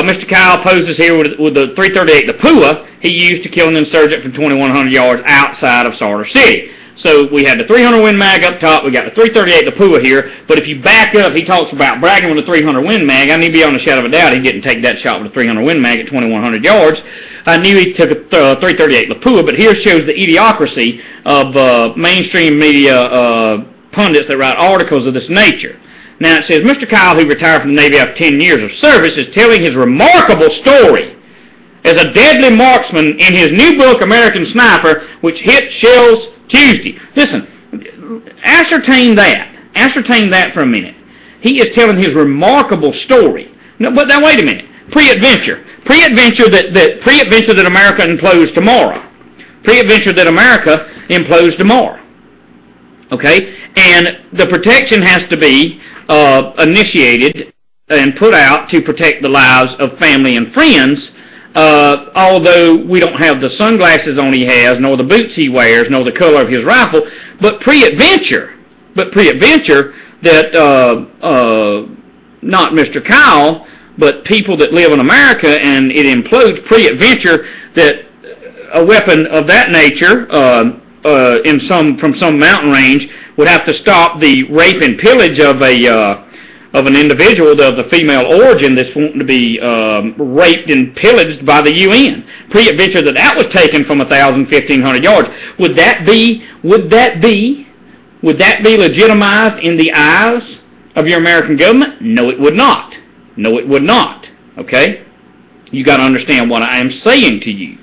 Mr. Kyle poses here with the .338, the PUA he used to kill an insurgent from 2,100 yards outside of Sardar City. So we had the 300 Win Mag up top, we got the .338, the PUA here, but if you back up, he talks about bragging with the 300 Win Mag. I knew beyond a shadow of a doubt he didn't take that shot with a 300 Win Mag at 2,100 yards. I knew he took a .338 LaPua, but here shows the idiocracy of mainstream media pundits that write articles of this nature. Now it says, Mr. Kyle, who retired from the Navy after 10 years of service, is telling his remarkable story as a deadly marksman in his new book, American Sniper, which hit shells Tuesday. Listen, ascertain that for a minute. He is telling his remarkable story. No, but now wait a minute. Pre-adventure that America implodes tomorrow. Pre-adventure that America implodes tomorrow. Okay, and the protection has to be initiated and put out to protect the lives of family and friends. Although we don't have the sunglasses on he has, nor the boots he wears, nor the color of his rifle, but pre-adventure that not Mr. Kyle, but people that live in America, and it implodes pre-adventure that a weapon of that nature from some mountain range would have to stop the rape and pillage of an individual of the female origin that's wanting to be raped and pillaged by the UN. Pre-adventure that was taken from 1,000, 1,500 yards. Would that be legitimized in the eyes of your American government? No, it would not. No, it would not. Okay? You got to understand what I am saying to you.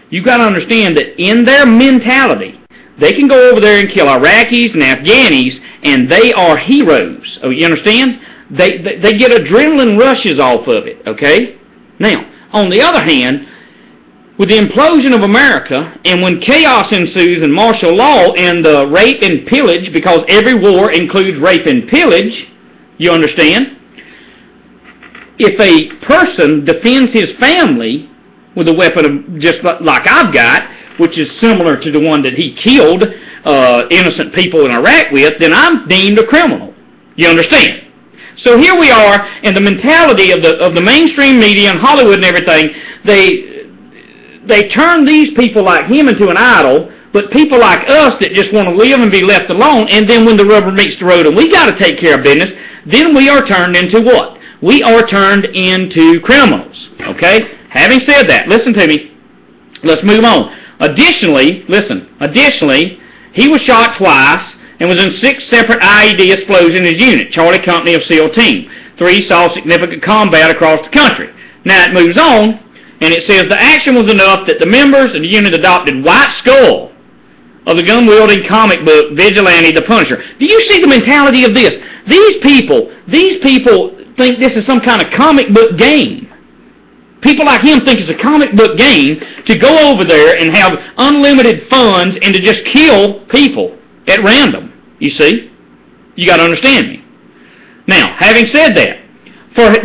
You got to understand that in their mentality, they can go over there and kill Iraqis and Afghanis, and they are heroes. Oh, you understand? They get adrenaline rushes off of it, okay? Now, on the other hand, with the implosion of America, and when chaos ensues and martial law and the rape and pillage, because every war includes rape and pillage, you understand? If a person defends his family with a weapon of just like I've got, which is similar to the one that he killed innocent people in Iraq with, then I'm deemed a criminal. You understand? So here we are, and the mentality of the mainstream media and Hollywood and everything, they turn these people like him into an idol, but people like us that just want to live and be left alone, and then when the rubber meets the road and we got to take care of business, then we are turned into what? We are turned into criminals. Okay? Having said that, listen to me. Let's move on. Additionally, he was shot twice and was in 6 separate IED explosions in his unit, Charlie Company of SEAL Team. 3 saw significant combat across the country. Now it moves on, and it says the action was enough that the members of the unit adopted White Skull of the gun-wielding comic book Vigilante the Punisher. Do you see the mentality of this? These people think this is some kind of comic book game. People like him think it's a comic book game to go over there and have unlimited funds and to just kill people at random. You see? You got to understand me. Now, having said that,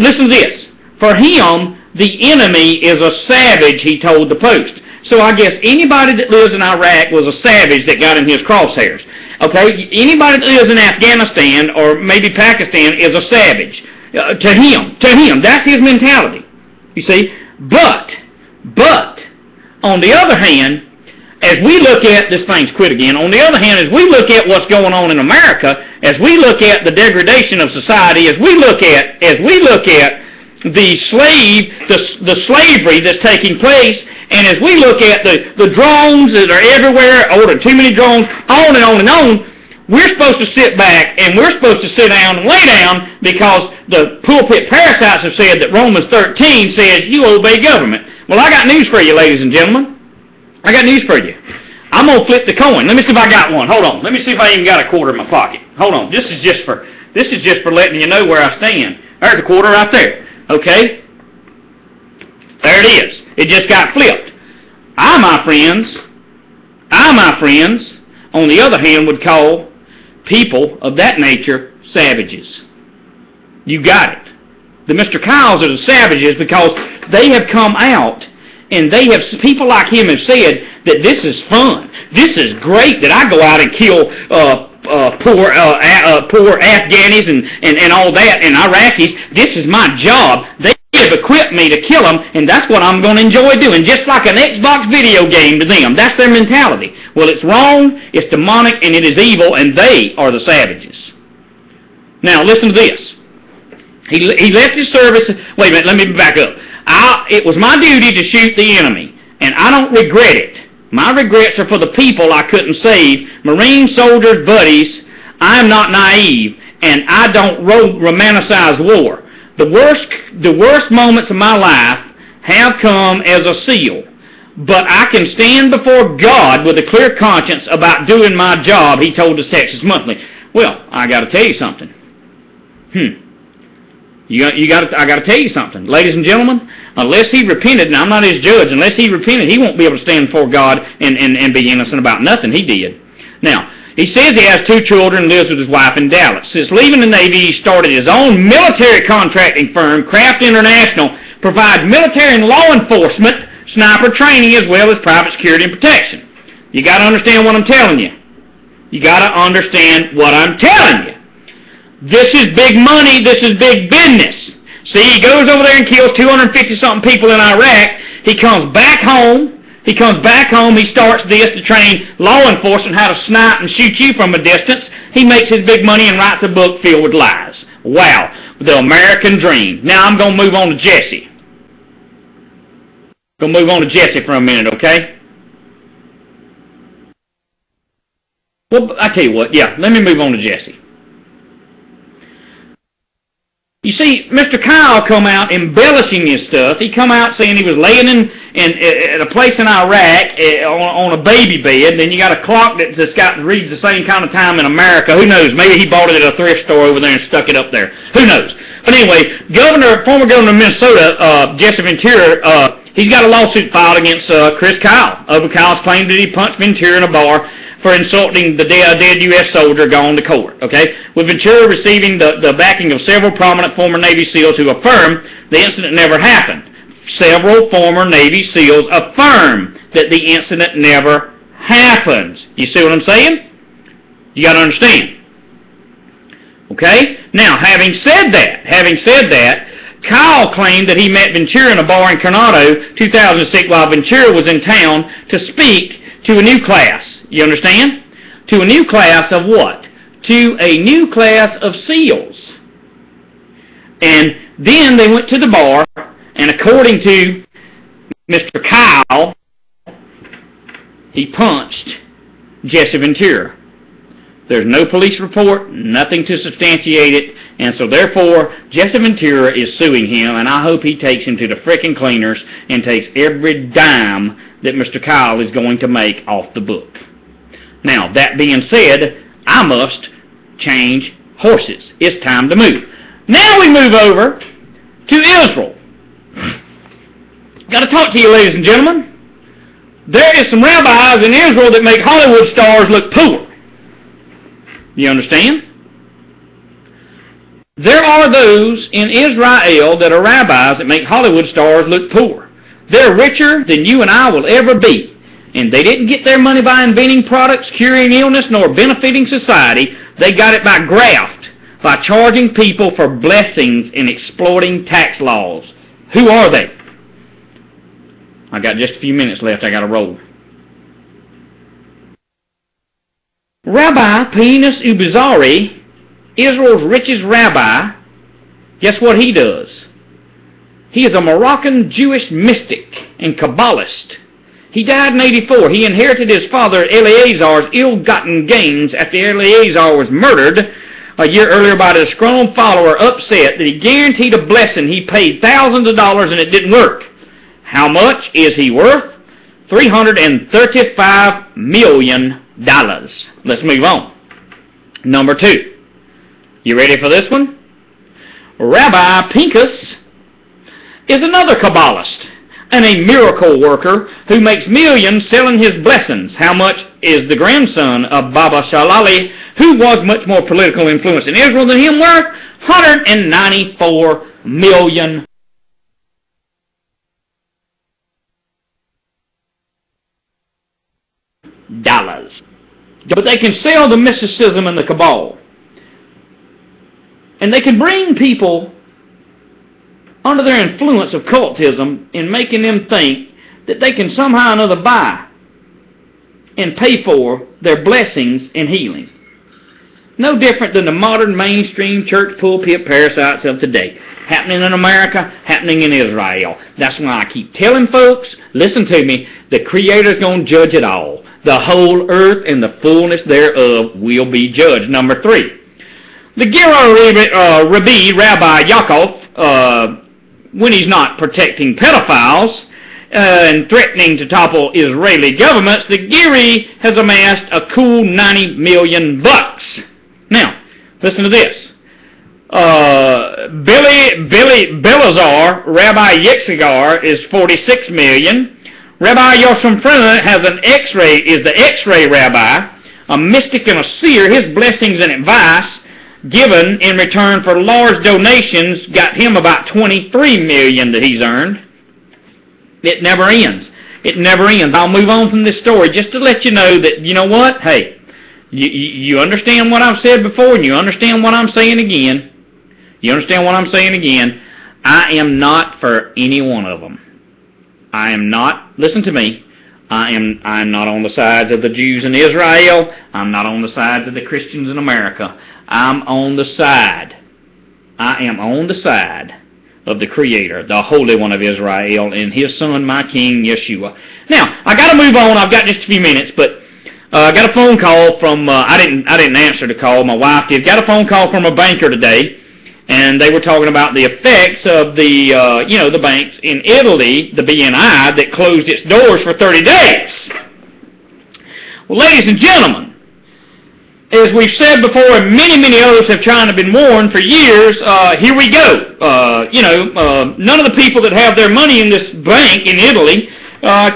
listen to this. For him, the enemy is a savage, he told the Post. So I guess anybody that lives in Iraq was a savage that got in his crosshairs. Okay? Anybody that lives in Afghanistan or maybe Pakistan is a savage. To him, that's his mentality. You see, but, on the other hand, as we look at, this thing's quit again, on the other hand, as we look at what's going on in America, as we look at the degradation of society, as we look at the slavery that's taking place, and as we look at the drones that are everywhere, ordering too many drones, on and on and on, we're supposed to sit back and we're supposed to sit down and lay down because the pulpit parasites have said that Romans 13 says you obey government. Well, I got news for you, ladies and gentlemen. I got news for you. I'm going to flip the coin. Let me see if I got one. Hold on. Let me see if I even got a quarter in my pocket. Hold on. This is just for letting you know where I stand. There's a quarter right there. Okay? There it is. It just got flipped. I, my friends, on the other hand, would call people of that nature savages. You got it. The Mr. Kyles are the savages because they have come out and people like him have said that this is fun. This is great that I go out and kill poor Afghanis and all that and Iraqis. This is my job. They have equipped me to kill them, and that's what I'm going to enjoy doing, just like an Xbox video game to them. That's their mentality. Well, it's wrong, it's demonic, and it is evil, and they are the savages. Now, listen to this. He left his service. Wait a minute, let me back up. It was my duty to shoot the enemy, and I don't regret it. My regrets are for the people I couldn't save, Marine soldiers, buddies. I'm not naive, and I don't romanticize war. The worst moments of my life have come as a SEAL, but I can stand before God with a clear conscience about doing my job, he told the Texas Monthly. Well, I got to tell you something. I got to tell you something, ladies and gentlemen. Unless he repented, and I'm not his judge, unless he repented, he won't be able to stand before God and be innocent about nothing he did. Now, he says he has 2 children and lives with his wife in Dallas. Since leaving the Navy, he started his own military contracting firm, Craft International, provides military and law enforcement sniper training as well as private security and protection. You got to understand what I'm telling you. You got to understand what I'm telling you. This is big money. This is big business. See, he goes over there and kills 250-something people in Iraq. He comes back home. He starts this to train law enforcement how to snipe and shoot you from a distance. He makes his big money and writes a book filled with lies. Wow. The American dream. Now I'm going to move on to Jesse. Going to move on to Jesse for a minute, okay? Well, I tell you what. Yeah, let me move on to Jesse. You see, Mr. Kyle come out embellishing his stuff. He come out saying he was laying at a place in Iraq on a baby bed. Then you got a clock that just reads the same kind of time in America. Who knows? Maybe he bought it at a thrift store over there and stuck it up there. Who knows? But anyway, former governor of Minnesota, Jesse Ventura, he's got a lawsuit filed against Chris Kyle over Kyle's claim that he punched Ventura in a bar for insulting the dead U.S. soldier gone to court, okay? With Ventura receiving the backing of several prominent former Navy SEALs who affirm the incident never happened. Several former Navy SEALs affirm that the incident never happened. You see what I'm saying? You got to understand. Okay? Now, having said that, Kyle claimed that he met Ventura in a bar in Coronado 2006 while Ventura was in town to speak to a new class. You understand? To a new class of what? To a new class of SEALs. And then they went to the bar, and according to Mr. Kyle, he punched Jesse Ventura. There's no police report, nothing to substantiate it, and so therefore Jesse Ventura is suing him, and I hope he takes him to the frickin' cleaners and takes every dime that Mr. Kyle is going to make off the book. Now, that being said, I must change horses. It's time to move. Now we move over to Israel. Got to talk to you, ladies and gentlemen. There is some rabbis in Israel that make Hollywood stars look poor. You understand? There are those in Israel that are rabbis that make Hollywood stars look poor. They're richer than you and I will ever be. And they didn't get their money by inventing products, curing illness, nor benefiting society. They got it by graft, by charging people for blessings and exploiting tax laws. Who are they? I got just a few minutes left. I got to roll. Rabbi Penis Ubizari, Israel's richest rabbi, guess what he does? He is a Moroccan Jewish mystic and Kabbalist. He died in 84. He inherited his father Eleazar's ill-gotten gains after Eleazar was murdered a year earlier by a disgruntled follower upset that he guaranteed a blessing. He paid thousands of dollars and it didn't work. How much is he worth? $335 million. Let's move on. Number 2. You ready for this one? Rabbi Pinchas is another Kabbalist and a miracle worker who makes millions selling his blessings. How much is the grandson of Baba Shalali, who was much more political influence in Israel than him, worth? $194 million. But they can sell the mysticism and the Kabbalah. And they can bring people under their influence of cultism in making them think that they can somehow or another buy and pay for their blessings and healing. No different than the modern mainstream church pulpit parasites of today. Happening in America, happening in Israel. That's why I keep telling folks, listen to me, the Creator's going to judge it all. The whole earth and the fullness thereof will be judged. Number 3. The Rabbi Yaakov, when he's not protecting pedophiles and threatening to topple Israeli governments, the Giri has amassed a cool $90 million. Now, listen to this. Belazar, Rabbi Yitzhar, is $46 million. Rabbi Yosemfrena has is the X-ray rabbi, a mystic and a seer. His blessings and advice given in return for large donations got him about $23 million that he's earned. It never ends. It never ends. I'll move on from this story just to let you know that, you know what? Hey, you understand what I've said before, and you understand what I'm saying again. You understand what I'm saying again. I am not for any one of them. I am not, listen to me, I'm not on the sides of the Jews in Israel. I'm not on the sides of the Christians in America. I am on the side of the Creator, the Holy One of Israel, and His Son, my King, Yeshua. Now, I got to move on. I've got just a few minutes, but I got a phone call from, I didn't answer the call, my wife did. Got a phone call from a banker today, and they were talking about the effects of the, the banks in Italy, the BNI, that closed its doors for 30 days. Well, ladies and gentlemen, as we've said before, and many others have tried to been warned for years, here we go. None of the people that have their money in this bank in Italy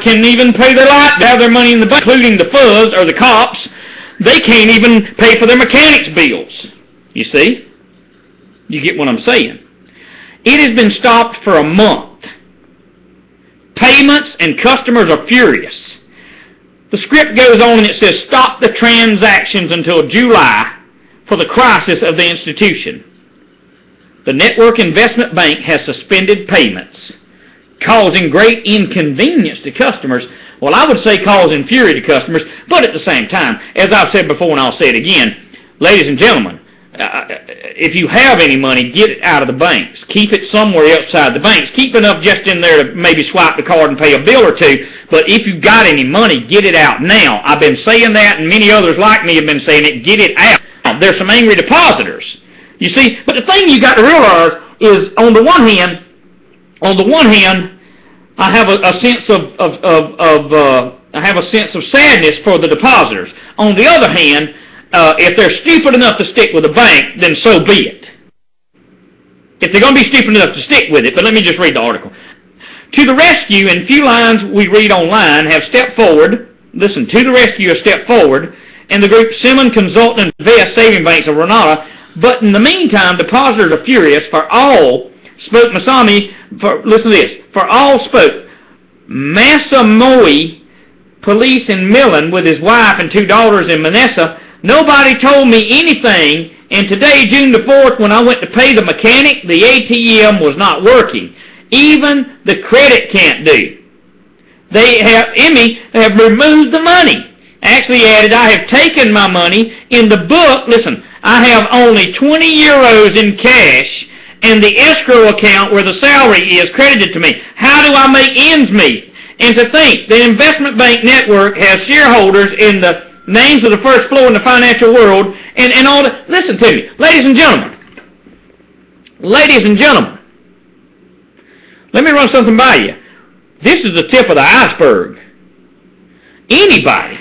can even pay their light to have their money in the bank, including the fuzz or the cops. They can't even pay for their mechanics bills. You see? You get what I'm saying? It has been stopped for a month. Payments and customers are furious. The script goes on and it says, stop the transactions until July for the crisis of the institution. The Network Investment Bank has suspended payments, causing great inconvenience to customers. Well, I would say causing fury to customers, but at the same time, as I've said before and I'll say it again, ladies and gentlemen, if you have any money, get it out of the banks. Keep it somewhere outside the banks. Keep enough just in there to maybe swipe the card and pay a bill or two. But if you've got any money, get it out now. I've been saying that, and many others like me have been saying it. Get it out. Now, there's some angry depositors. You see, but the thing you got to realize is, on the one hand, I have a sense of sadness for the depositors. On the other hand, if they're stupid enough to stick with a bank, then so be it. If they're going to be stupid enough to stick with it, but let me just read the article. To the rescue, in few lines we read online, have stepped forward, listen, to the rescue have stepped forward, and the group Simon Consultant Invest Saving Banks of Granada, but in the meantime, depositors are furious, for all spoke Masami, listen to this, for all spoke Massamoi, police in Milan with his wife and 2 daughters in Manessa. Nobody told me anything, and today, June the 4th, when I went to pay the mechanic, the ATM was not working. Even the credit can't do. They have removed the money. Actually added, I have taken my money. In the book, listen, I have only 20 euros in cash, and the escrow account where the salary is credited to me. How do I make ends meet? And to think, the investment bank network has shareholders in the names of the first floor in the financial world, and all that. Listen to me, ladies and gentlemen, let me run something by you. This is the tip of the iceberg. Anybody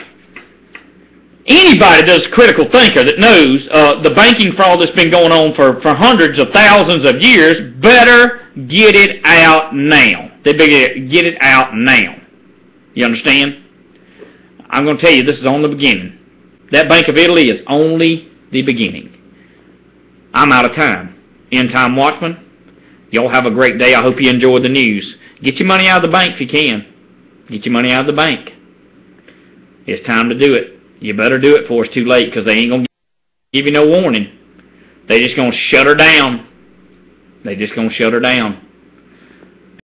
that's a critical thinker that knows the banking fraud that's been going on for hundreds of thousands of years better get it out now. They better get it out now. You understand? I'm going to tell you, this is only the beginning. That Bank of Italy is only the beginning. I'm out of time. End Time Watchman, y'all have a great day. I hope you enjoyed the news. Get your money out of the bank if you can. Get your money out of the bank. It's time to do it. You better do it before it's too late, because they ain't going to give you no warning. They're just going to shut her down. They're just going to shut her down.